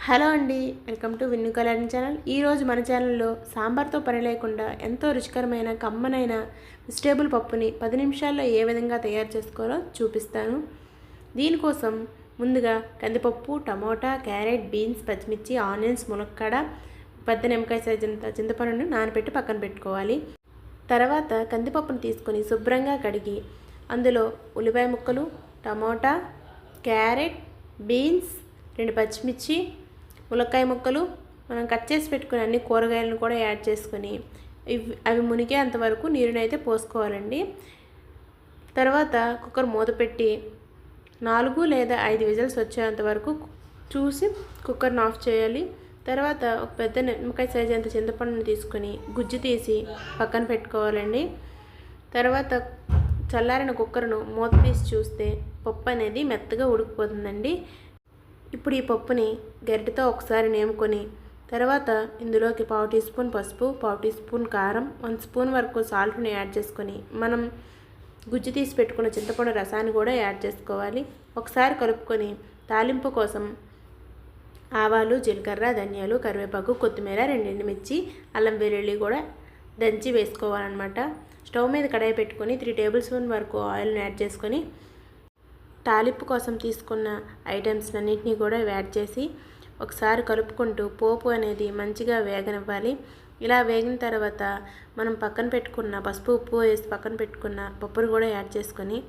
Hello అండి, welcome to Vinnu Kalyan channel. ఈరోజు మన ఛానల్లో సాంబార్తో పని లేకుండా ఎంతో రుచికరమైన కమ్మనైన వెజిటేబుల్ పప్పుని 10 నిమిషాల్లో ఏ విధంగా తయారు చేసుకోవాలో చూపిస్తాను. దీనికోసం ముందుగా కందిపప్పు, టమోటా, క్యారెట్, బీన్స్, పచ్చిమిర్చి, ఆనియన్స్, ములక్కాడ, పెద్ద నిమ్మకాయ సైజంత చింతపండుని నానబెట్టి పక్కన పెట్టుకోవాలి. తర్వాత కందిపప్పును తీసుకొని శుభ్రంగా కడిగి అందులో ఉల్లిపాయ ముక్కలు, టమోటా, క్యారెట్, బీన్స్, 2 పచ్చిమిర్చి, ములక్కాయ ముక్కలు, మనం కట్ చేసి పెట్టుకుని అన్ని కూరగాయలను కూడా యాడ్ చేసుకొని అవి మునిగే అంతవరకు నీరునైతే పోసుకోవాలండి. తర్వాత కుక్కర్ మూత పెట్టి 4 లేదా 5 విజిల్స్ వచ్చేంత వరకు చూసి కుక్కర్ని ఆఫ్ చేయాలి. తర్వాత ఒక పెద్ద నిమ్మకాయ సైజు అంత చింతపండుని తీసుకొని గుజ్జు తీసి పక్కన పెట్టుకోవాలండి. తర్వాత చల్లారిన కుక్కర్ను మూత తీసి చూస్తే పప్పు అనేది మెత్తగా ఉడికిపోతుందండి. ఇప్పుడు ఈ పప్పుని గరిటెతో ఒకసారి నేముకొని తర్వాత ఇందులోకి 1/2 టీ స్పూన్ పసుపు, 1/2 టీ స్పూన్ కారం, 1 స్పూన్ వరకు సాల్ట్ని యాడ్ చేసుకొని మనం గుజ్జు తీసి పెట్టుకున్న చింతపండు రసాన్ని కూడా యాడ్ చేసుకోవాలి. ఒకసారి కలుపుకొని తాలింపు కోసం ఆవాలు, జీలకర్ర, ధనియాలు, కరివేపాకు, కొత్తిమీర, 2 ఎండుమిర్చి, అల్లం వెల్లుల్లి కూడా దంచి వేసుకోవాలన్నమాట. స్టవ్ మీద కడాయి పెట్టుకొని 3 టేబుల్ స్పూన్ వరకు ఆయిల్ని యాడ్ చేసుకొని తాలింపు కోసం తీసుకున్న ఐటమ్స్ అన్నింటినీ కూడా యాడ్ చేసి ఒకసారి కలుపుకుంటూ పోపు అనేది మంచిగా వేగనివ్వాలి. ఇలా వేగిన తర్వాత మనం పక్కన పెట్టుకున్న పసుపు, ఉప్పు వేసి పక్కన పెట్టుకున్న పప్పును కూడా యాడ్ చేసుకొని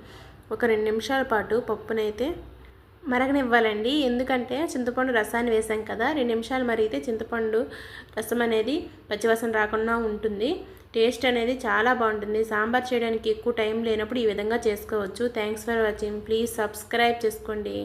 ఒక 2 నిమిషాల పాటు పప్పునైతే మరగనివ్వాలండి. ఎందుకంటే చింతపండు రసాన్ని వేసాం కదా, 2 నిమిషాలు మరిగితే చింతపండు రసం అనేది పచ్చివాసన రాకుండా ఉంటుంది. టేస్ట్ అనేది చాలా బాగుంటుంది. సాంబార్ చేయడానికి ఎక్కువ టైం లేనప్పుడు ఈ విధంగా చేసుకోవచ్చు. Thanks for watching. Please subscribe చేసుకోండి.